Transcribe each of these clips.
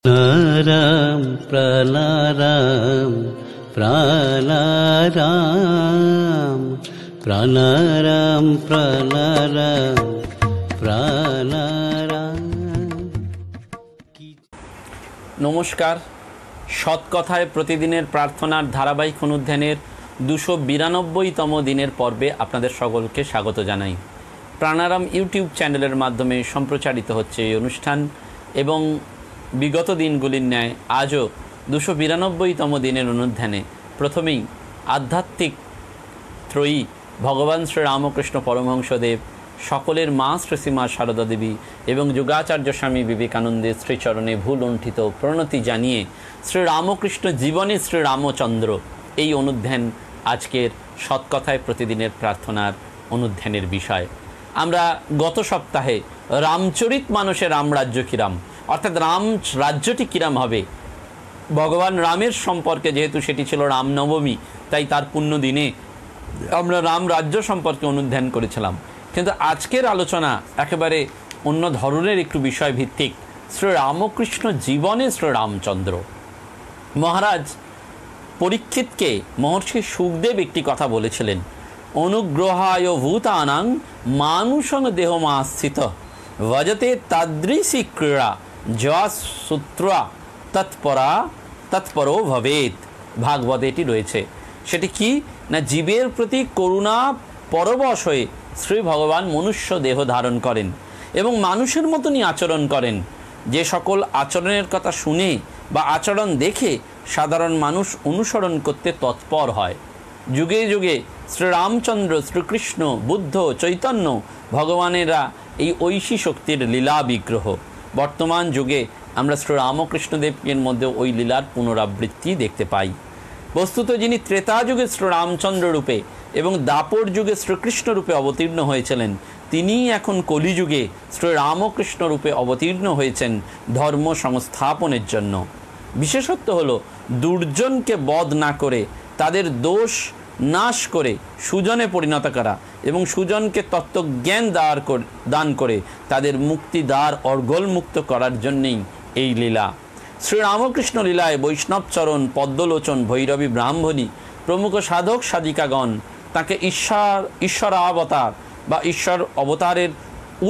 प्राणाराम प्राणाराम प्राणाराम प्राणाराम प्राणाराम प्राणाराम। নমস্কার, সৎকথায় প্রতিদিনের প্রার্থনার ধারাবাহিক অনুধ্যানের 292তম দিনের পর্বে আপনাদের সকলকে স্বাগত জানাই। প্রাণারাম ইউটিউব চ্যানেলের মাধ্যমে সম্প্রচারিত হচ্ছে এই অনুষ্ঠান এবং বিগত দিনগুলির ন্যায় আজও 292তম দিনের অনুধ্যানে প্রথমেই আধ্যাত্মিক ত্রয়ী ভগবান শ্রীরামকৃষ্ণ পরমহংসদেব, সকলের মা শ্রীসীমা সারদা দেবী এবং যুগাচার্য স্বামী বিবেকানন্দের শ্রীচরণে ভুলুণ্ঠিত প্রণতি জানিয়ে শ্রীরামকৃষ্ণ জীবনে শ্রীরামচন্দ্র এই অনুধ্যান আজকের সৎকথায় প্রতিদিনের প্রার্থনার অনুধ্যানের বিষয়। আমরা গত সপ্তাহে রামচরিত মানসে রামরাজ্য কিরাম, অর্থাৎ রাম রাজ্যটি কিরাম হবে, ভগবান রামের সম্পর্কে, যেহেতু সেটি ছিল রামনবমী তাই তার পুণ্য দিনে আমরা রাম রাজ্য সম্পর্কে অনুধ্যান করেছিলাম। কিন্তু আজকের আলোচনা একেবারে অন্য ধরনের একটু বিষয় ভিত্তিক। শ্রীরামকৃষ্ণ জীবনে শ্রীরামচন্দ্র। মহারাজ পরীক্ষিতকে মহর্ষি সুখদেব একটি কথা বলেছিলেন, অনুগ্রহায় ভূতানাং মানুষং দেহমাস্থিত ভজতে তাদৃশী ক্রীড়া যূত্রা তৎপরো ভবেত। ভাগবতে এটি রয়েছে। সেটি কি না, জীবের প্রতি করুণা পরবশ হয়ে শ্রী ভগবান মনুষ্য দেহ ধারণ করেন এবং মানুষের মতনই আচরণ করেন। যে সকল আচরণের কথা শুনে বা আচরণ দেখে সাধারণ মানুষ অনুসরণ করতে তৎপর হয়। যুগে যুগে শ্রীরামচন্দ্র, শ্রীকৃষ্ণ, বুদ্ধ, চৈতন্য ভগবানেরা এই ঐশী শক্তির লীলা বিগ্রহ। বর্তমান যুগে আমরা শ্রীরামকৃষ্ণদেবের মধ্যে ওই লীলার পুনরাবৃত্তি দেখতে পাই। বস্তুত যিনি ত্রেতা যুগে শ্রীরামচন্দ্র রূপে এবং দাপর যুগে শ্রীকৃষ্ণ রূপে অবতীর্ণ হয়েছিলেন, তিনিই এখন কলিযুগে শ্রীরামকৃষ্ণ রূপে অবতীর্ণ হয়েছেন ধর্ম সংস্থাপনের জন্য। বিশেষত্ব হলো দুর্জনকে বধ না করে তাদের দোষ নাশ করে সুজনে পরিণত করা এবং সুজনকে তত্ত্বজ্ঞান দান করে তাদের মুক্তিদ্বার অর্গলমুক্ত করার জন্যেই এই লীলা। শ্রীরামকৃষ্ণ লীলায় বৈষ্ণবচরণ, পদ্মলোচন, ভৈরবী ব্রাহ্মণী প্রমুখ সাধক সাধিকাগণ তাকে ঈশ্বরাবতার বা ঈশ্বর অবতারের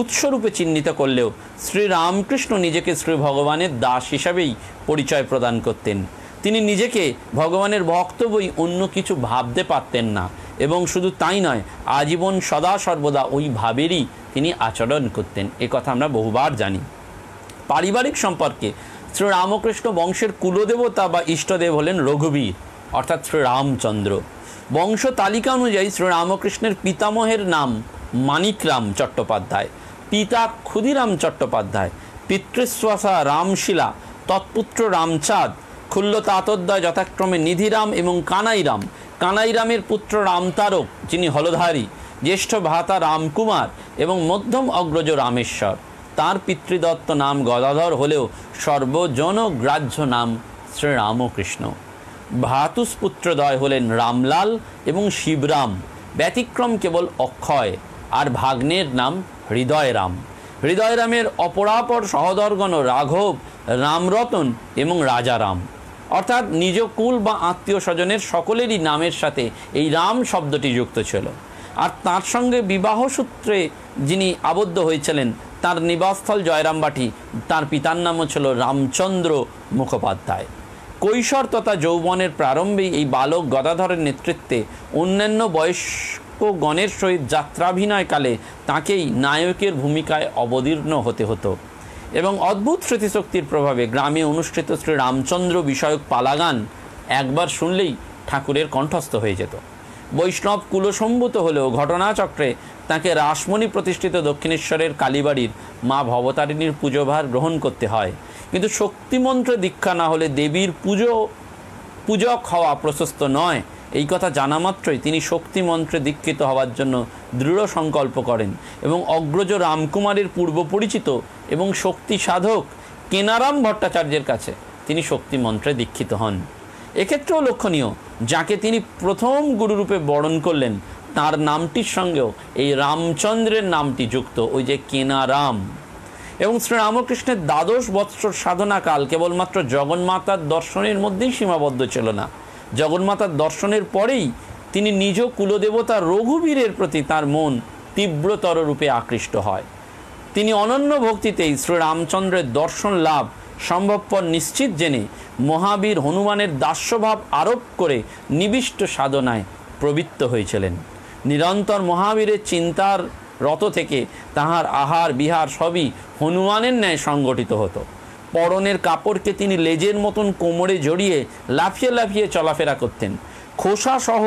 উৎসরূপে চিহ্নিত করলেও শ্রীরামকৃষ্ণ নিজেকে শ্রী ভগবানের দাস হিসাবেই পরিচয় প্রদান করতেন। তিনি নিজেকে ভগবানের ভক্ত বই অন্য কিছু ভাবতে পারতেন না এবং শুধু তাই নয়, আজীবন সদা সর্বদা ওই ভাবেরই তিনি আচরণ করতেন। এ কথা আমরা বহুবার জানি। পারিবারিক সম্পর্কে শ্রীরামকৃষ্ণ বংশের কুলদেবতা বা ইষ্টদেব হলেন রঘুবীর, অর্থাৎ শ্রীরামচন্দ্র। বংশ তালিকা অনুযায়ী শ্রীরামকৃষ্ণের পিতামহের নাম মানিকরাম চট্টোপাধ্যায়, পিতা ক্ষুদিরাম চট্টোপাধ্যায়, পিতৃস্বসা রামশিলা, তৎপুত্র রামচাঁদ, খুল্ল তাতোদ্দয় যথাক্রমে নিধিরাম এবং কানাইরাম। কানাইরামের পুত্র রামতারক, যিনি হলধারী, জ্যেষ্ঠ ভ্রাতা রামকুমার এবং মধ্যম অগ্রজ রামেশ্বর। তার পিতৃদত্ত নাম গদাধর হলেও সর্বজনগ্রাহ্য নাম শ্রীরামকৃষ্ণ। ভ্রাতুষ্পুত্রদ্বয় হলেন রামলাল এবং শিবরাম, ব্যতিক্রম কেবল অক্ষয়, আর ভাগ্নের নাম হৃদয়রাম। হৃদয়রামের অপরাপর সহোদরগণ রাঘব, রামরতন এবং রাজারাম, অর্থাৎ নিজ কুল বা আত্মীয় স্বজনের সকলেরই নামের সাথে এই রাম শব্দটি যুক্ত ছিল। আর তার সঙ্গে বিবাহ সূত্রে যিনি আবদ্ধ হয়েছিলেন তার নিবাসস্থল জয়রামবাটি, তার পিতার নামও ছিল রামচন্দ্র মুখোপাধ্যায়। কৈশোর তথা যৌবনের প্রারম্ভেই এই বালক গদাধরের নেতৃত্বে অন্যান্য বয়স্কগণের সহিত যাত্রাভিনয়কালে তাকেই নায়কের ভূমিকায় অবতীর্ণ হতে হতো এবং অদ্ভুত স্মৃতিশক্তির প্রভাবে গ্রামে অনুষ্ঠিত শ্রী রামচন্দ্র বিষয়ক পালাগান একবার শুনলেই ঠাকুরের কণ্ঠস্থ হয়ে যেত। বৈষ্ণব কুলসম্ভূত হলেও ঘটনাচক্রে তাকে রাসমণি প্রতিষ্ঠিত দক্ষিণেশ্বরের কালীবাড়ির মা ভবতারিণীর পুজোভার গ্রহণ করতে হয়। কিন্তু শক্তিমন্ত্রে দীক্ষা না হলে দেবীর পূজক হওয়া প্রশস্ত নয়, এই কথা জানা মাত্রই তিনি শক্তিমন্ত্রে দীক্ষিত হওয়ার জন্য দৃঢ় সংকল্প করেন এবং অগ্রজ রামকুমারের পূর্ব পরিচিত এবং শক্তি সাধক কেনারাম ভট্টাচার্যের কাছে তিনি শক্তিমন্ত্রে দীক্ষিত হন। এক্ষেত্রেও লক্ষণীয়, যাকে তিনি প্রথম গুরুরূপে বরণ করলেন তার নামটির সঙ্গেও এই রামচন্দ্রের নামটি যুক্ত, ওই যে কেনারাম। এবং শ্রীরামকৃষ্ণের দ্বাদশ বৎসর সাধনাকাল কেবলমাত্র জগন্মাতার দর্শনের মধ্যেই সীমাবদ্ধ ছিল না। জগন্মাতার দর্শনের পরেই তিনি নিজ কুলদেবতা রঘুবীরের প্রতি তার মন তীব্রতর রূপে আকৃষ্ট হয়। তিনি অনন্য ভক্তিতেই শ্রীরামচন্দ্রের দর্শন লাভ সম্ভবপর নিশ্চিত জেনে মহাবীর হনুমানের দাস্যভাব আরোপ করে নিবিষ্ট সাধনায় প্রবৃত্ত হয়েছিলেন। নিরন্তর মহাবীরের চিন্তার রত থেকে তাহার আহার বিহার সবই হনুমানের ন্যায় সংগঠিত হতো। পরনের কাপড়কে তিনি লেজের মতন কোমরে জড়িয়ে লাফিয়ে লাফিয়ে চলাফেরা করতেন। খোসা সহ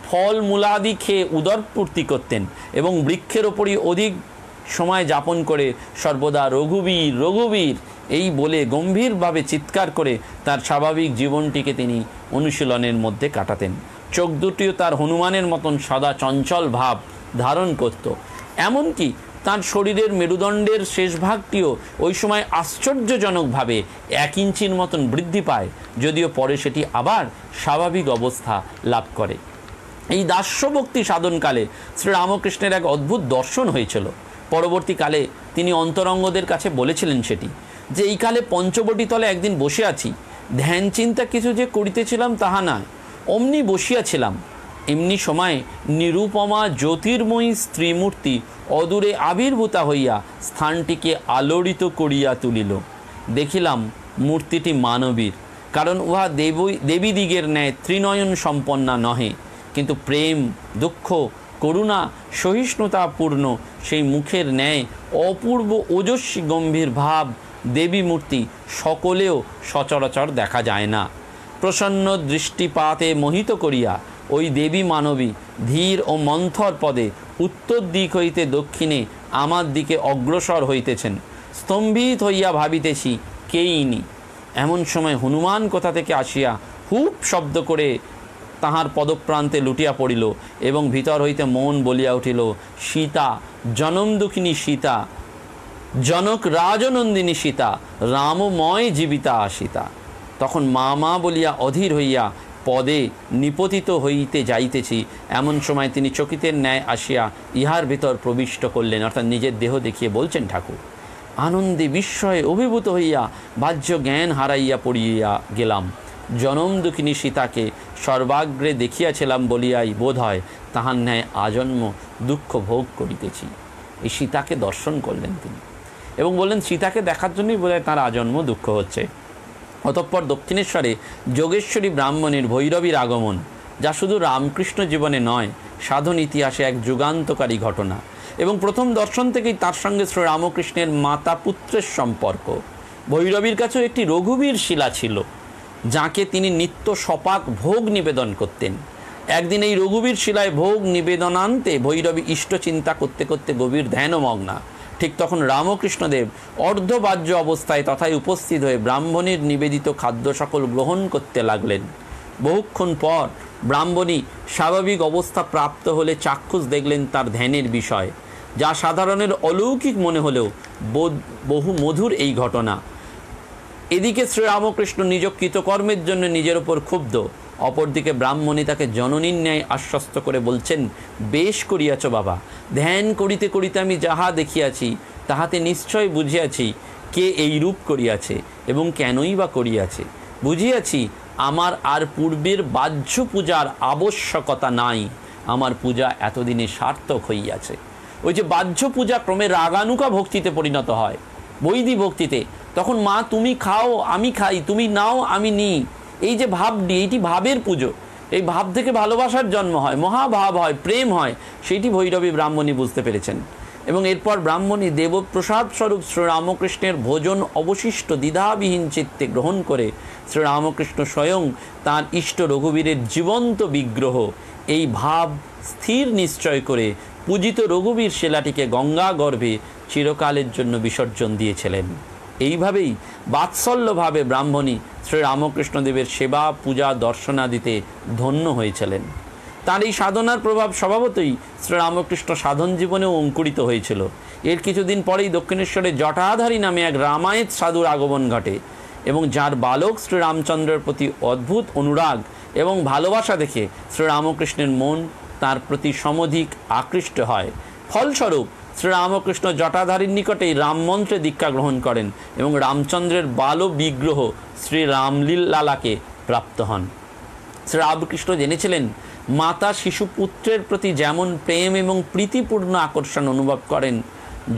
ফল মূলাদি খেয়ে উদরপূর্তি করতেন এবং বৃক্ষের ওপরই অধিক সময় যাপন করে সর্বদা রঘুবীর রঘুবীর এই বলে গম্ভীরভাবে চিৎকার করে তার স্বাভাবিক জীবনটিকে তিনি অনুশীলনের মধ্যে কাটাতেন। চোখ দুটিও তার হনুমানের মতন সদা চঞ্চল ভাব ধারণ করত। এমনকি তার শরীরের মেরুদণ্ডের শেষ ভাগটিও ওই সময় আশ্চর্যজনকভাবে 1 ইঞ্চির মতন বৃদ্ধি পায়, যদিও পরে সেটি আবার স্বাভাবিক অবস্থা লাভ করে। এই দাস্যভক্তি সাধনকালে শ্রীরামকৃষ্ণের এক অদ্ভুত দর্শন হয়েছিল। পরবর্তীকালে তিনি অন্তরঙ্গদের কাছে বলেছিলেন সেটি, যে এই কালে পঞ্চবটি তলে একদিন বসে আছি, ধ্যান চিন্তা কিছু যে করিতেছিলাম তাহা নয়, অমনি বসিয়াছিলাম। এমনি সময় নিরুপমা জ্যোতির্ময়ী স্ত্রীমূর্তি অদূরে আবির্ভূতা হইয়া স্থানটিকে আলোড়িত করিয়া তুলিল। দেখিলাম মূর্তিটি মানবীর, কারণ উহা দেবীদিগের ন্যায় ত্রিনয়ন সম্পন্না নহে, কিন্তু প্রেম দুঃখ করুণা সহিষ্ণুতাপূর্ণ সেই মুখের ন্যায় অপূর্ব ওজস্বী গম্ভীর ভাব দেবী মূর্তি সকলেও সচরাচর দেখা যায় না। প্রসন্ন দৃষ্টিপাতে মোহিত করিয়া ওই দেবী মানবী ধীর ও মন্থর পদে উত্তর দিক হইতে দক্ষিণে আমার দিকে অগ্রসর হইতেছেন। স্তম্ভিত হইয়া ভাবিতেছি কেই নি। এমন সময় হনুমান কোথা থেকে আসিয়া হুপ শব্দ করে তাহার পদপ্রান্তে লুটিয়া পড়িল এবং ভিতর হইতে মন বলিয়া উঠিল, সীতা, জনম দুঃখিনী সীতা, জনক রাজনন্দিনী সীতা, রামময় জীবিতা সীতা। তখন মা মা বলিয়া অধীর হইয়া পদে নিপতিত হইতে যাইতেছি, এমন সময় তিনি চকিতের ন্যায় আসিয়া ইহার ভিতর প্রবিষ্ট করলেন, অর্থাৎ নিজের দেহ দেখিয়ে বলছেন, ঠাকুর, আনন্দে বিস্ময়ে অভিভূত হইয়া বাহ্য জ্ঞান হারাইয়া পড়িয়া গেলাম। জনম দুঃখিনী সীতাকে সর্বাগ্রে দেখিয়াছিলাম বলিয়াই বোধ হয় তাহার ন্যায় আজন্ম দুঃখ ভোগ করিতেছি। এই সীতাকে দর্শন করলেন তিনি এবং বললেন, সীতাকে দেখার জন্যই বোধ হয় তাঁর আজন্ম দুঃখ হচ্ছে। অতঃপর দক্ষিণেশ্বরে যোগেশ্বরী ব্রাহ্মণীর ভৈরবীর আগমন, যা শুধু রামকৃষ্ণ জীবনে নয়, সাধন ইতিহাসে এক যুগান্তকারী ঘটনা। এবং প্রথম দর্শন থেকেই তার সঙ্গে শ্রীরামকৃষ্ণের মাতা পুত্রের সম্পর্ক। ভৈরবীর কাছেও একটি রঘুবীর শিলা ছিল, যাকে তিনি নিত্য সপাক ভোগ নিবেদন করতেন। একদিন এই রঘুবীর শিলায় ভোগ নিবেদনান্তে ভৈরবী ইষ্ট চিন্তা করতে করতে গভীর ধ্যানমগ্না। ঠিক তখন রামকৃষ্ণদেব অর্ধবাহ্য অবস্থায় তথায় উপস্থিত হয়ে ব্রাহ্মণীর নিবেদিত খাদ্য সকল গ্রহণ করতে লাগলেন। বহুক্ষণ পর ব্রাহ্মণী স্বাভাবিক অবস্থা প্রাপ্ত হলে চাক্ষুষ দেখলেন তার ধ্যানের বিষয়, যা সাধারণের অলৌকিক মনে হলেও বহু মধুর এই ঘটনা। এদিকে শ্রীরামকৃষ্ণ নিজ কৃতকর্মের জন্য নিজের ওপর ক্ষুব্ধ, অপরদিকে ব্রাহ্মণী তাকে জননীর ন্যায় আশ্বস্ত করে বলছেন, বেশ করিয়াছ বাবা, ধ্যান করিতে করিতে আমি যাহা দেখিয়াছি তাহাতে নিশ্চয় বুঝিয়াছি কে এই রূপ করিয়াছে এবং কেনই বা করিয়াছে। বুঝিয়াছি আমার আর পূর্বের বাহ্য পূজার আবশ্যকতা নাই, আমার পূজা এতদিনে সার্থক হইয়াছে। ওই যে বাহ্য পূজা ক্রমে রাগানুকা ভক্তিতে পরিণত হয়, বৈদিক ভক্তিতে, তখন মা তুমি খাও আমি খাই, তুমি নাও আমি নিই, এই যে ভাবটি, এইটি ভাবের পুজো। এই ভাব থেকে ভালোবাসার জন্ম হয়, মহাভাব হয়, প্রেম হয়, সেইটি ভৈরবী ব্রাহ্মণী বুঝতে পেরেছেন। এবং এরপর ব্রাহ্মণী দেবপ্রসাদ স্বরূপ শ্রীরামকৃষ্ণের ভোজন অবশিষ্ট দ্বিধাবিহীন চিত্তে গ্রহণ করে শ্রীরামকৃষ্ণ স্বয়ং তাঁর ইষ্ট রঘুবীরের জীবন্ত বিগ্রহ, এই ভাব স্থির নিশ্চয় করে পূজিত রঘুবীর শিলাটিকে গঙ্গা গর্ভে চিরকালের জন্য বিসর্জন দিয়েছিলেন। এইভাবেই বাৎসল্যভাবে ব্রাহ্মণী শ্রীরামকৃষ্ণদেবের সেবা পূজা দর্শনাদিতে ধন্য হয়েছিলেন। তার এই সাধনার প্রভাব স্বভাবতই শ্রীরামকৃষ্ণ সাধন জীবনেও অঙ্কুরিত হয়েছিল। এর কিছুদিন পরেই দক্ষিণেশ্বরে জটাধারী নামে এক রামায়ণ সাধুর আগমন ঘটে এবং যার বালক শ্রীরামচন্দ্রের প্রতি অদ্ভুত অনুরাগ এবং ভালোবাসা দেখে শ্রীরামকৃষ্ণের মন তার প্রতি সমধিক আকৃষ্ট হয়। ফলস্বরূপ শ্রীরামকৃষ্ণ জটাধারীর নিকটেই রামমন্ত্রে দীক্ষা গ্রহণ করেন এবং রামচন্দ্রের বাল বিগ্রহ শ্রী রামলালাকে প্রাপ্ত হন। শ্রীরামকৃষ্ণ জেনেছিলেন মাতা শিশুপুত্রের প্রতি যেমন প্রেম এবং প্রীতিপূর্ণ আকর্ষণ অনুভব করেন,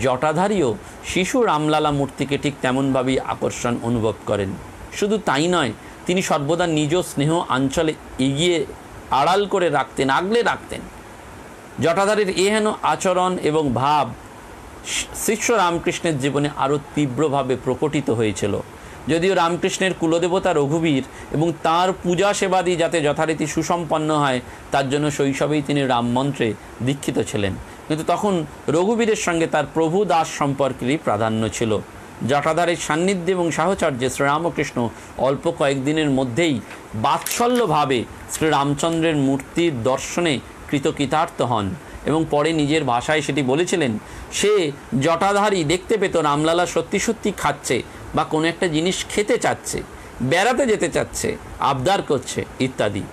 জটাধারীও শিশু রামলালা মূর্তিকে ঠিক তেমনভাবেই আকর্ষণ অনুভব করেন। শুধু তাই নয়, তিনি সর্বদা নিজ স্নেহ অঞ্চলে এগিয়ে আড়াল করে রাখতেন, আগলে রাখতেন। জটাধারীর এহেন আচরণ এবং ভাব শিষ্য রামকৃষ্ণের জীবনে আরও তীব্রভাবে প্রকটিত হয়েছিল। যদিও রামকৃষ্ণের কুলদেবতা রঘুবীর এবং তাঁর পূজা সেবাদি যাতে যথারীতি সুসম্পন্ন হয় তার জন্য শৈশবেই তিনি রামমন্ত্রে দীক্ষিত ছিলেন, কিন্তু তখন রঘুবীরের সঙ্গে তার প্রভু দাস সম্পর্কেরই প্রাধান্য ছিল। জটাধারীর সান্নিধ্যে এবং সাহচর্যে শ্রীরামকৃষ্ণ অল্প কয়েকদিনের মধ্যেই বাৎসল্যভাবে শ্রীরামচন্দ্রের মূর্তির দর্শনে কৃতকৃতার্থ হন এবং পরে নিজের ভাষায় সেটি বলেছিলেন। সে জটাধারী দেখতে পেত রামলালা সত্যি সত্যি খাচ্ছে বা কোনো একটা জিনিস খেতে চাচ্ছে, বেড়াতে যেতে চাচ্ছে, আবদার করছে ইত্যাদি,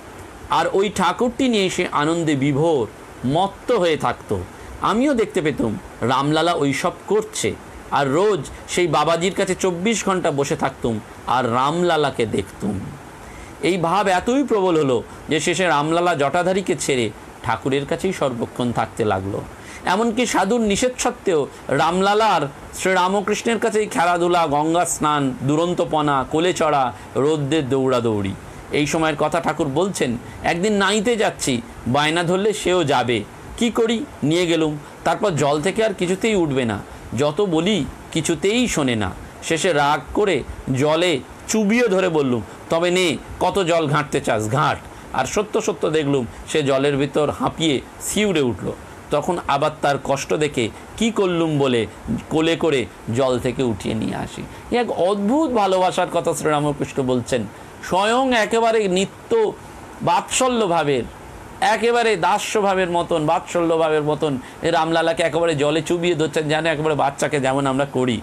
আর ওই ঠাকুরটি নিয়ে সে আনন্দে বিভোর মত্ত হয়ে থাকতো। আমিও দেখতে পেতাম রামলালা ওইসব করছে, আর রোজ সেই বাবাজির কাছে 24 ঘন্টা বসে থাকতুম আর রামলালাকে দেখতুম। এই ভাব এতই প্রবল হলো যে শেষে রামলালা জটাধারীকে ছেড়ে ঠাকুরের কাছেই সর্বক্ষণ থাকতে লাগলো। এমনকি সাধুর নিষেধ সত্ত্বেও রামলালার শ্রীরামকৃষ্ণের কাছেই খেলাধুলা, গঙ্গা স্নান, দুরন্তপনা, কোলে চড়া, রোদ্রের দৌড়াদৌড়ি। এই সময়ের কথা ঠাকুর বলছেন, একদিন নাইতে যাচ্ছি, বায়না ধরলে সেও যাবে, কি করি, নিয়ে গেলুম। তারপর জল থেকে আর কিছুতেই উঠবে না, যত বলি কিছুতেই শোনে না। শেষে রাগ করে জলে চুবিয়ে ধরে বললুম, তবে নে, কত জল ঘাঁটতে চাস, ঘাঁট। আর সত্য সত্য দেখলুম সে জলের ভিতর হাঁপিয়ে শিউরে উঠল। তখন আবার তার কষ্ট দেখে কি করলুম বলে কোলে করে জল থেকে উঠিয়ে নিয়ে আসি। এক অদ্ভুত ভালোবাসার কথা শ্রীরামকৃষ্ণ বলছেন। স্বয়ং একেবারে নিত্য বাৎসল্যভাবের, একেবারে দাস্যভাবের মতন, বাৎসল্যভাবের মতন রামলালাকে একেবারে জলে চুবিয়ে ধরছেন, যেন একেবারে বাচ্চাকে যেমন আমরা করি।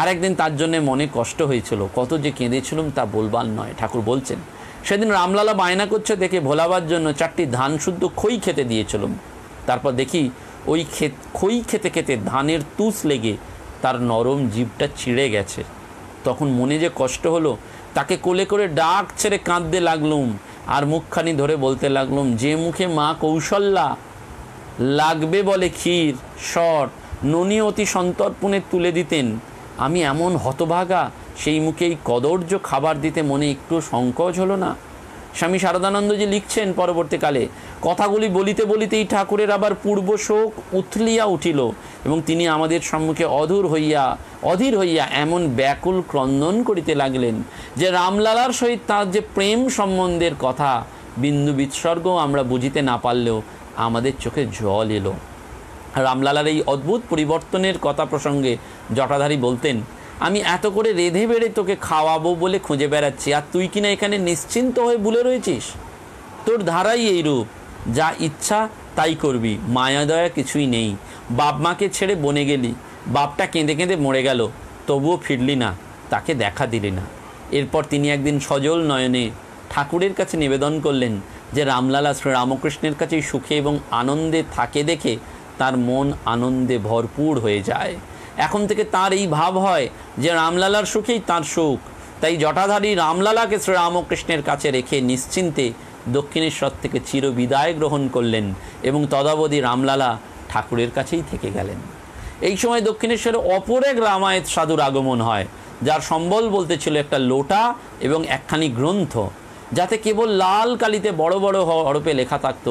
আরেকদিন তার জন্য মনে কষ্ট হয়েছিল, কত যে কেঁদেছিলাম তা বলবার নয়। ঠাকুর বলছেন, সেদিন রামলালা বায়না করছে দেখে ভোলাবার জন্য 4টি ধান শুদ্ধ খই খেতে দিয়েছিলাম। তারপর দেখি ওই খই খেতে খেতে ধানের তুষ লেগে তার নরম জিভটা ছিঁড়ে গেছে। তখন মনে যে কষ্ট হলো, তাকে কোলে করে ডাক ছেড়ে কাঁদতে লাগলুম আর মুখখানি ধরে বলতে লাগলুম, যে মুখে মা কৌশল্যা লাগবে বলে ক্ষীর শট ননি অতি সন্তর্পণে তুলে দিতেন, আমি এমন হতভাগা সেই মুখেই কদর্য খাবার দিতে মনে একটু সংকোচ হলো না। স্বামী শারদানন্দজি লিখছেন পরবর্তীকালে, কথাগুলি বলিতে বলিতেই ঠাকুরের আবার পূর্ব শোক উথলিয়া উঠিল এবং তিনি আমাদের সম্মুখে অধীর হইয়া এমন ব্যাকুল ক্রন্দন করিতে লাগলেন যে রামলালার সহিত তার যে প্রেম সম্বন্ধের কথা বিন্দু বিৎসর্গ আমরা বুঝিতে না পারলেও আমাদের চোখে জল এলো। রামলালার এই অদ্ভুত পরিবর্তনের কথা প্রসঙ্গে জটাধারী বলতেন, আমি এত করে রেঁধে বেড়ে তোকে খাওয়াবো বলে খুঁজে বেড়াচ্ছি, আর তুই কিনা এখানে নিশ্চিন্ত হয়ে ভুলে রয়েছিস। তোর ধারাই এই রূপ, যা ইচ্ছা তাই করবি, মায়া দয়া কিছুই নেই। বাপ মাকে ছেড়ে বনে গেলি, বাপটা কেঁদে কেঁদে মরে গেল, তবুও ফিরলি না, তাকে দেখা দিলি না। এরপর তিনি একদিন সজল নয়নে ঠাকুরের কাছে নিবেদন করলেন যে রামলালা শ্রীরামকৃষ্ণের কাছেই সুখে এবং আনন্দে থাকে দেখে তার মন আনন্দে ভরপুর হয়ে যায়। এখন থেকে তার এই ভাব হয় যে রামলালার সুখেই তার সুখ। তাই জটাধারী রামলালাকে শ্রীরামকৃষ্ণের কাছে রেখে নিশ্চিন্তে দক্ষিণেশ্বর থেকে চিরবিদায় গ্রহণ করলেন এবং তদাবধি রামলালা ঠাকুরের কাছেই থেকে গেলেন। এই সময় দক্ষিণেশ্বরে অপর এক রামায়ত সাধুর আগমন হয়, যার সম্বল বলতে ছিল একটা লোটা এবং একখানি গ্রন্থ, যাতে কেবল লাল কালিতে বড় বড় হরফে লেখা থাকত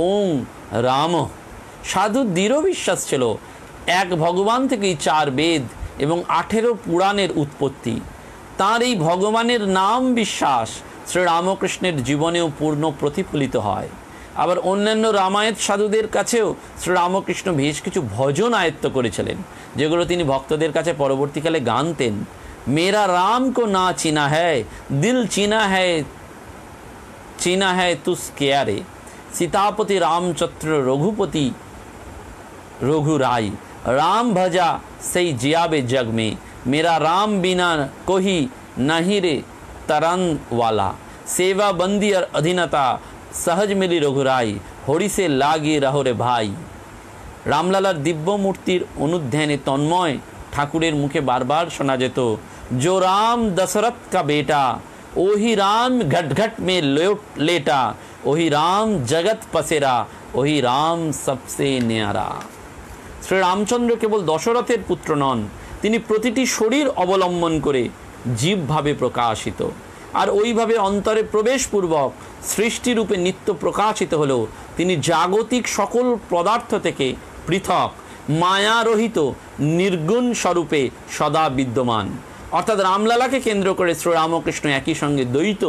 ওং রাম। সাধুর দৃঢ় বিশ্বাস ছিল এক ভগবান থেকেই 4 বেদ এবং 18 পুরাণের উৎপত্তি। তাঁর এই ভগবানের নাম বিশ্বাস শ্রীরামকৃষ্ণের জীবনেও পূর্ণ প্রতিফলিত হয়। আবার অন্যান্য রামায়ত সাধুদের কাছেও শ্রীরামকৃষ্ণ বেশ কিছু ভজন আয়ত্ত করেছিলেন, যেগুলো তিনি ভক্তদের কাছে পরবর্তীকালে গানতেন। মেরা রাম কো না চিনা হ্যায়, দিল চিনা হ্যায় তুস কেয়ারে, सीतापति रामचंद्र रघुपति रघुराई, राम भजा सही जियाबे जग में, मेरा राम बिना कोई नहीं रे तरन वाला, सेवा बंदी और अधीनता सहज मिली रघुराई, होड़ी से लागी रहो रे भाई। রামলালার দিব্য মূর্তির অনুধ্যানে তন্ময় ঠাকুরের মুখে বারবার শোনা যেত, जो राम दशरथ का बेटा, वही राम घट घट में लेटा, वही राम जगत पसेरा, वही राम सबसे न्यारा। শ্রী রামচন্দ্র কেবল দশরথের পুত্র নন, তিনি প্রতিটি শরীর অবলম্বন করে জীবভাবে প্রকাশিত, আর ওইভাবে অন্তরে প্রবেশপূর্বক সৃষ্টিরূপে নিত্য প্রকাশিত হলেও তিনি জাগতিক সকল পদার্থ থেকে পৃথক মায়ারহিত নির্গুণ স্বরূপে সদা বিদ্যমান। অর্থাৎ রামলালাকে কেন্দ্র করে শ্রীরামকৃষ্ণ একই সঙ্গে দ্বৈত,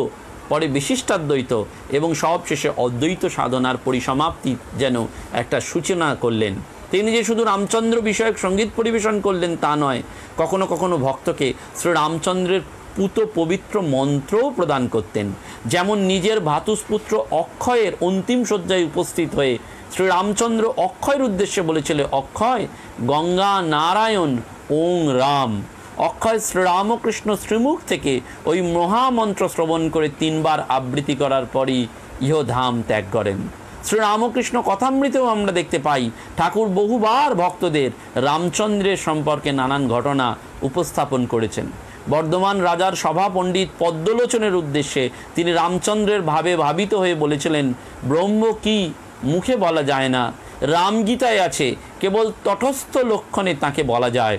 পরে বিশিষ্টাদ্বৈত এবং সবশেষে অদ্বৈত সাধনার পরিসমাপ্তি যেন একটা সূচনা করলেন। তিনি যে শুধু রামচন্দ্র বিষয়ক সঙ্গীত পরিবেশন করলেন তা নয়, কখনো কখনো ভক্তকে শ্রীরামচন্দ্রের পুত পবিত্র মন্ত্রও প্রদান করতেন। যেমন নিজের ভাতুষপুত্র অক্ষয়ের অন্তিম শয্যায় উপস্থিত হয়ে শ্রীরামচন্দ্র অক্ষয়ের উদ্দেশ্যে বলেছিল, অক্ষয় গঙ্গা নারায়ণ ওং রাম। অক্ষয় শ্রীরামকৃষ্ণ শ্রীমুখ থেকে ওই মহামন্ত্র শ্রবণ করে 3 বার আবৃত্তি করার পরই ইহধাম ত্যাগ করেন। শ্রীরামকৃষ্ণ কথামৃতেও আমরা দেখতে পাই ঠাকুর বহুবার ভক্তদের রামচন্দ্রের সম্পর্কে নানান ঘটনা উপস্থাপন করেছেন। বর্ধমান রাজার সভা পণ্ডিত পদ্মলোচনের উদ্দেশ্যে তিনি রামচন্দ্রের ভাবে ভাবিত হয়ে বলেছিলেন, ব্রহ্ম কি মুখে বলা যায় না, রামগীতায় আছে, কেবল তটস্থ লক্ষণে তাকে বলা যায়।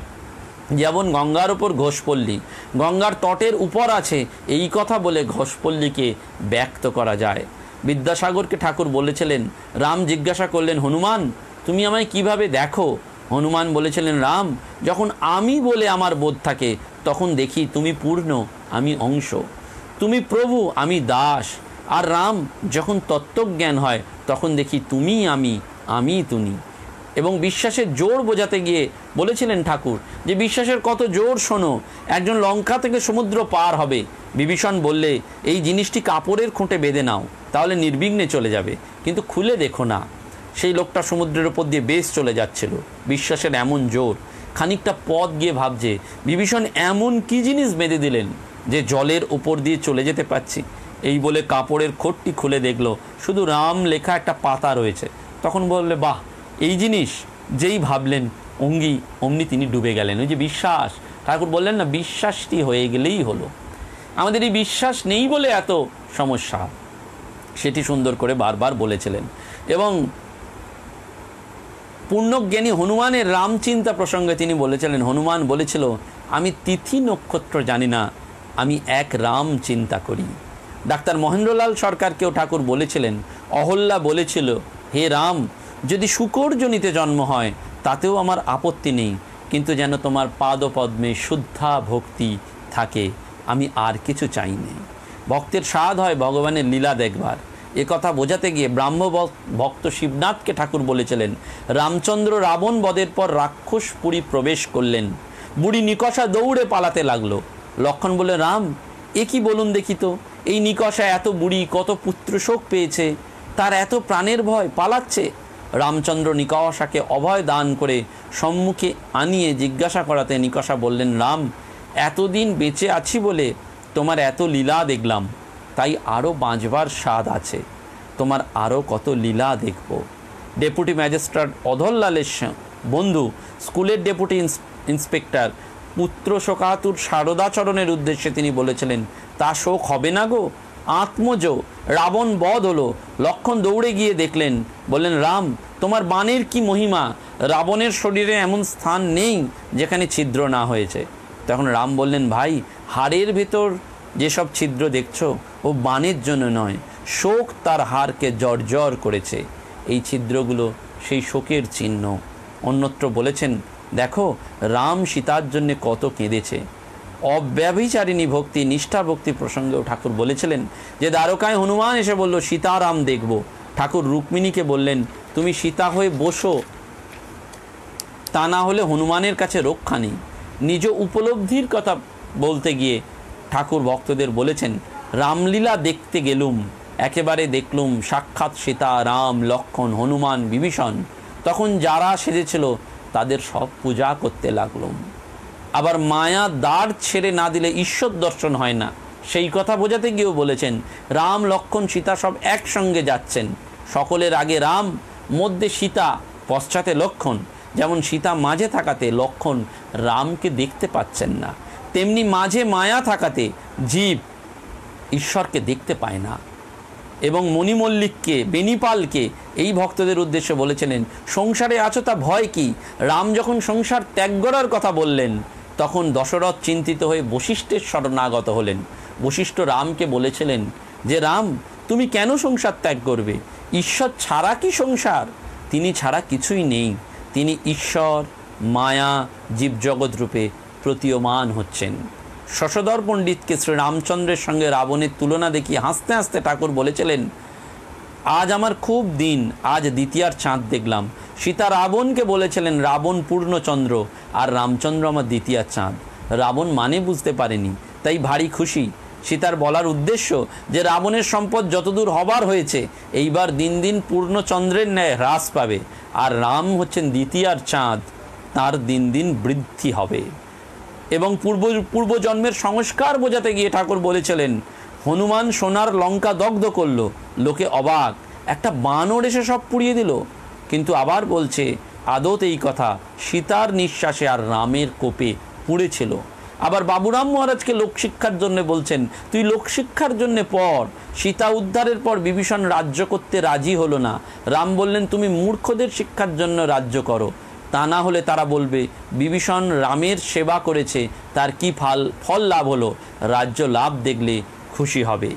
যেমন গঙ্গার ওপর ঘোষপল্লী, গঙ্গার তটের উপর আছে, এই কথা বলে ঘোষপল্লীকে ব্যক্ত করা যায়। বিদ্যাসাগরকে ঠাকুর বলেছিলেন, রাম জিজ্ঞাসা করলেন, হনুমান তুমি আমায় কিভাবে দেখো? হনুমান বলেছিলেন, রাম যখন আমি বলে আমার বোধ থাকে তখন দেখি তুমি পূর্ণ, আমি অংশ, তুমি প্রভু, আমি দাস। আর রাম যখন তত্ত্বজ্ঞান হয় তখন দেখি তুমি আমি, আমি তুমি। এবং বিশ্বাসের জোর বোঝাতে গিয়ে বলেছিলেন ঠাকুর যে বিশ্বাসের কত জোর শোনো, একজন লঙ্কা থেকে সমুদ্র পার হবে, বিভীষণ বললে এই জিনিসটি কাপড়ের খুঁটে বেঁধে নাও, তাহলে নির্বিঘ্নে চলে যাবে, কিন্তু খুলে দেখো না। সেই লোকটা সমুদ্রের ওপর দিয়ে বেশ চলে যাচ্ছিল, বিশ্বাসের এমন জোর। খানিকটা পথ গিয়ে ভাবছে বিভীষণ এমন কি জিনিস বেঁধে দিলেন যে জলের ওপর দিয়ে চলে যেতে পারছি। এই বলে কাপড়ের খোটটি খুলে দেখলো শুধু রাম লেখা একটা পাতা রয়েছে। তখন বললে, বাহ, এই জিনিস। যেই ভাবলেন অমনি তিনি ডুবে গেলেন। ওই যে বিশ্বাস, ঠাকুর বললেন না, বিশ্বাসটি হয়ে গেলেই হলো। আমাদের এই বিশ্বাস নেই বলে এত সমস্যা, সেটি সুন্দর করে বারবার বলেছিলেন। এবং পূর্ণজ্ঞানী হনুমানের রামচিন্তা প্রসঙ্গে তিনি বলেছিলেন, হনুমান বলেছিল, আমি তিথি নক্ষত্র জানি না, আমি এক রাম চিন্তা করি। ডাক্তার মহেন্দ্রলাল সরকারকেও ঠাকুর বলেছিলেন, অহল্যা বলেছিল, হে রাম যদি শুকরজনিতে জন্ম হয় তাতেও আমার আপত্তি নেই, কিন্তু যেন তোমার পাদপদ্মে শুদ্ধা ভক্তি থাকে, আমি আর কিছু চাই না। ভক্তের স্বাদ হয় ভগবানের লীলা দেখবার। এ কথা বোঝাতে গিয়ে ব্রাহ্ম ভক্ত শিবনাথকে ঠাকুর বলেছিলেন, রামচন্দ্র রাবণ বধের পর রাক্ষসপুরী প্রবেশ করলেন, বুড়ি নিকষা দৌড়ে পালাতে লাগলো। লক্ষণ বলে, রাম এ কি বলুন দেখি তো, এই নিকষা এত বুড়ি, কত পুত্র শোক পেয়েছে, তার এত প্রাণের ভয়, পালাচ্ছে। রামচন্দ্র নিকষাকে অভয় দান করে সম্মুখে আনিয়ে জিজ্ঞাসা করাতে নিকষা বললেন, রাম এতদিন বেঁচে আছি বলে তোমার এত লীলা দেখলাম, তাই আরও বাঁচবার স্বাদ আছে, তোমার আরও কত লীলা দেখব। ডেপুটি ম্যাজিস্ট্রেট অধরলালের বন্ধু স্কুলের ডেপুটি ইন্সপেক্টর পুত্র শোকাতুর শারদাচরণের উদ্দেশ্যে তিনি বলেছিলেন, তা শোক হবে না গো, আত্মজ রাবণ বধ হলো। লক্ষণ দৌড়ে গিয়ে দেখলেন, বললেন, রাম তোমার বাণের কি মহিমা, রাবণের শরীরে এমন স্থান নেই যেখানে ছিদ্র না হয়েছে। তখন রাম বললেন, ভাই হাড়ের ভেতর যেসব ছিদ্র দেখছো ও বাণের জন্য নয়, শোক তার হাড়কে জর্জর করেছে, এই ছিদ্রগুলো সেই শোকের চিহ্ন। অন্যত্র বলেছেন, দেখো রাম সীতার জন্য কত কেঁদেছে। অব্যভিচারিণী ভক্তি, নিষ্ঠা ভক্তি প্রসঙ্গেও ঠাকুর বলেছিলেন যে দ্বারকায় হনুমান এসে বলল, সীতারাম দেখব। ঠাকুর রুক্মিণীকে বললেন, তুমি সীতা হয়ে বসো, তা না হলে হনুমানের কাছে রক্ষা নেই। নিজ উপলব্ধির কথা বলতে গিয়ে ঠাকুর ভক্তদের বলেছেন, রামলীলা দেখতে গেলুম, একেবারে দেখলুম সাক্ষাৎ সীতা, রাম, লক্ষণ, হনুমান, বিভীষণ। তখন যারা সেজেছিল তাদের সব পূজা করতে লাগলুম। আবার মায়া দ্বার ছেড়ে না দিলে ঈশ্বর দর্শন হয় না, সেই কথা বোঝাতে গিয়েও বলেছেন, রাম, লক্ষণ, সীতা সব একসঙ্গে যাচ্ছেন, সকলের আগে রাম, মধ্যে সীতা, পশ্চাতে লক্ষণ, যেমন সীতা মাঝে থাকাতে লক্ষণ রামকে দেখতে পাচ্ছেন না, তেমনি মাঝে মায়া থাকাতে জীব ঈশ্বরকে দেখতে পায় না। এবং মণিমল্লিককে, বেণীপালকে এই ভক্তদের উদ্দেশ্যে বলেছিলেন, সংসারে আছো তা ভয় কি? রাম যখন সংসার ত্যাগ করার কথা বললেন, তখন দশরথ চিন্তিত হয়ে বশিষ্ঠের শরণাগত হলেন। বশিষ্ঠ রামকে বলেছিলেন যে রাম, তুমি কেন সংসার ত্যাগ করবে? ঈশ্বর ছাড়া কি সংসার? তিনি ছাড়া কিছুই নেই। তিনি ঈশ্বর, মায়া, জীবজগৎ রূপে প্রতীয়মান হচ্ছেন। শশধর পণ্ডিতকে শ্রীরামচন্দ্রের সঙ্গে রাবণের তুলনা দেখিয়ে হাসতে হাসতে ঠাকুর বলেছিলেন, আজ আমার খুব দিন, আজ দ্বিতীয়ার চাঁদ দেখলাম। সীতা রাবণকে বলেছিলেন, রাবণ পূর্ণচন্দ্র আর রামচন্দ্র আমার দ্বিতীয়ার চাঁদ। রাবণ মানে বুঝতে পারেনি, তাই ভারী খুশি। সীতার বলার উদ্দেশ্য যে রাবণের সম্পদ যতদূর হবার হয়েছে, এইবার দিন দিন পূর্ণচন্দ্রের ন্যায় হ্রাস পাবে, আর রাম হচ্ছেন দ্বিতীয়ার চাঁদ, তার দিন দিন বৃদ্ধি হবে। এবং পূর্বজন্মের সংস্কার বোঝাতে গিয়ে ঠাকুর বলেছিলেন, হনুমান সোনার লঙ্কা দগ্ধ করল, লোকে অবাক, একটা বানর এসে সব পুড়িয়ে দিল। কিন্তু আবার বলছে, আদত এই কথা সীতার নিঃশ্বাসে আর রামের কোপে পুড়েছিল। আবার বাবুরাম মহারাজকে লোকশিক্ষার জন্য বলছেন, তুই লোকশিক্ষার জন্য পড়। সীতা উদ্ধারের পর বিভীষণ রাজ্য করতে রাজি হলো না। রাম বললেন, তুমি মূর্খদের শিক্ষার জন্য রাজ্য করো, তা না হলে তারা বলবে বিভীষণ রামের সেবা করেছে, তার কি ফল লাভ হলো? রাজ্য লাভ দেখলে খুশি হবে।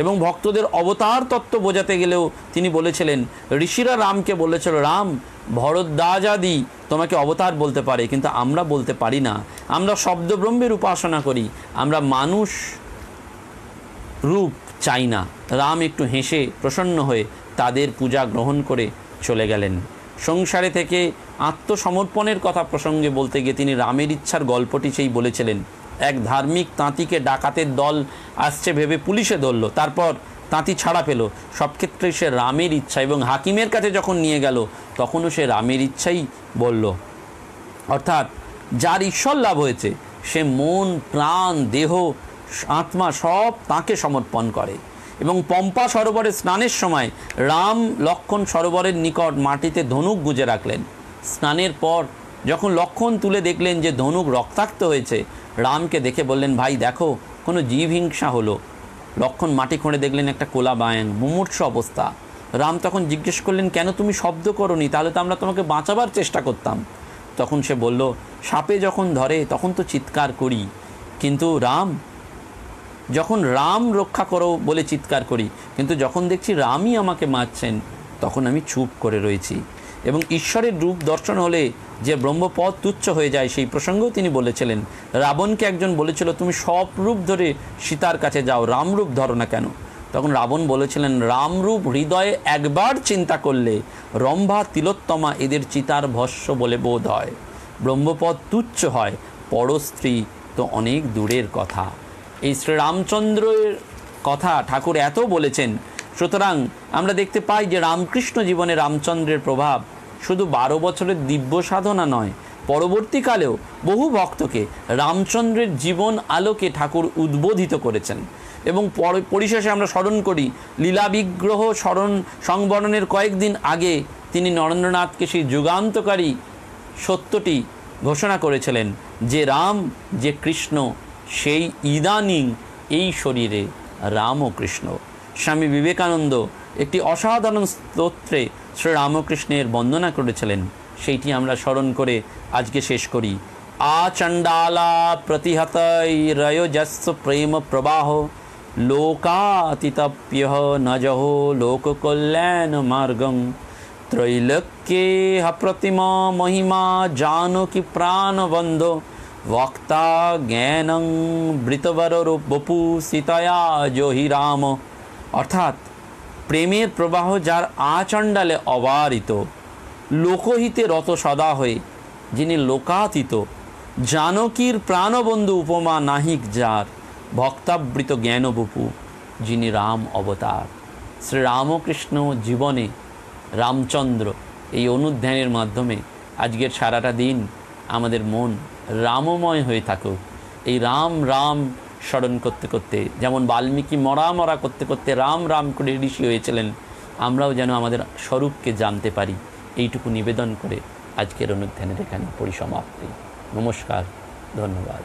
এবং ভক্তদের অবতার তত্ত্ব বোঝাতে গেলেও তিনি বলেছিলেন, ঋষিরা রামকে বলেছিল, রাম, ভরদ্বাজাদি তোমাকে অবতার বলতে পারে, কিন্তু আমরা বলতে পারি না। আমরা শব্দব্রহ্মের উপাসনা করি, আমরা মানুষ রূপ চাই না। রাম একটু হেসে প্রসন্ন হয়ে তাদের পূজা গ্রহণ করে চলে গেলেন। সংসারে থেকে আত্মসমর্পণের কথা প্রসঙ্গে বলতে গিয়ে তিনি রামের ইচ্ছার গল্পটি সেই বলেছিলেন। এক ধার্মিক তাঁতিকে ডাকাতের দল আসছে ভেবে পুলিশে ধরল, তারপর তাঁতি ছাড়া পেল। সব ক্ষেত্রে সে রামের ইচ্ছা, এবং হাকিমের কাছে যখন নিয়ে গেল তখনও সে রামের ইচ্ছাই বলল। অর্থাৎ যার ঈশ্বর লাভ হয়েছে সে মন, প্রাণ, দেহ, আত্মা সব তাঁকে সমর্পণ করে। এবং পম্পা সরোবরে স্নানের সময় রাম লক্ষ্মণ সরোবরের নিকট মাটিতে ধনুক গুঁজে রাখলেন। স্নানের পর যখন লক্ষ্মণ তুলে দেখলেন যে ধনুক রক্তাক্ত হয়েছে, রামকে দেখে বললেন, ভাই দেখো, কোনো জীব হিংসা হলো। লক্ষ্মণ মাটি খুঁড়ে দেখলেন একটা কোলা বায়ান, মুমূর্ষ অবস্থা। রাম তখন জিজ্ঞেস করলেন, কেন তুমি শব্দ করোনি? তাহলে তো আমরা তোমাকে বাঁচাবার চেষ্টা করতাম। তখন সে বলল, সাপে যখন ধরে তখন তো চিৎকার করি, কিন্তু যখন রাম রক্ষা করো বলে চিৎকার করি, কিন্তু যখন দেখছি রামই আমাকে মারছেন তখন আমি চুপ করে রয়েছি। এবং ঈশ্বরের রূপ দর্শন হলে যে ব্রহ্মপদ তুচ্ছ হয়ে যায়, সেই প্রসঙ্গেও তিনি বলেছিলেন। রাবণকে একজন বলেছিল, তুমি সব রূপ ধরে সীতার কাছে যাও, রামরূপ ধরো না কেন? তখন রাবণ বলেছিলেন, রামরূপ হৃদয়ে একবার চিন্তা করলে রম্ভা, তিলোত্তমা এদের চিতার ভস্য বলে বোধ হয়। ব্রহ্মপদ তুচ্ছ হয়, পরস্ত্রী তো অনেক দূরের কথা। এই শ্রীরামচন্দ্রের কথা ঠাকুর এত বলেছেন। সুতরাং আমরা দেখতে পাই যে রামকৃষ্ণ জীবনে রামচন্দ্রের প্রভাব শুধু 12 বছরের দিব্য সাধনা নয়, পরবর্তীকালেও বহু ভক্তকে রামচন্দ্রের জীবন আলোকে ঠাকুর উদ্বোধিত করেছেন। এবং পরিশেষে আমরা স্মরণ করি, লীলা বিগ্রহ সংবরণের কয়েকদিন আগে তিনি নরেন্দ্রনাথকে সেই যুগান্তকারী সত্যটি ঘোষণা করেছিলেন যে রাম যে কৃষ্ণ, সেই ইদানিং এই শরীরে রাম ও কৃষ্ণ। স্বামী বিবেকানন্দ একটি অসাধারণ স্তোত্রে শ্রীরামকৃষ্ণের বন্দনা করেছিলেন, সেইটি আমরা স্মরণ করে আজকে শেষ করি। আচণ্ডালা প্রতিহতৈ রয়োজস্ব প্রেম প্রবাহ লোকাতিতপ্যহ নজহ লোককল্যাণ মার্গং ত্রৈলোক্যে প্রতিমা মহিমা জানকী প্রাণবন্ধ বক্তা জ্ঞানং বৃতবর বপু সীতায়া জহি রাম। অর্থাৎ প্রেমের প্রবাহ যার আচণ্ডালে অবারিত, লোকহিতে রত সদা হয়ে যিনি লোকাতীত, জানকীর প্রাণবন্ধু উপমা নাহিক যার, ভক্তাবৃত জ্ঞানবপু যিনি রাম অবতার। শ্রীরামকৃষ্ণ জীবনে রামচন্দ্র এই অনুধ্যানের মাধ্যমে আজকের সারাটা দিন আমাদের মন রামময় হয়ে থাকুক। এই রাম রাম স্মরণ করতে করতে, যেমন বাল্মীকি মরা করতে করতে রাম রাম করে ঋষি হয়েছিলেন, আমরাও যেন আমাদের স্বরূপকে জানতে পারি। এইটুকু নিবেদন করে আজকের অনুধ্যানের এখানে পরিসমাপ্তি। নমস্কার, ধন্যবাদ।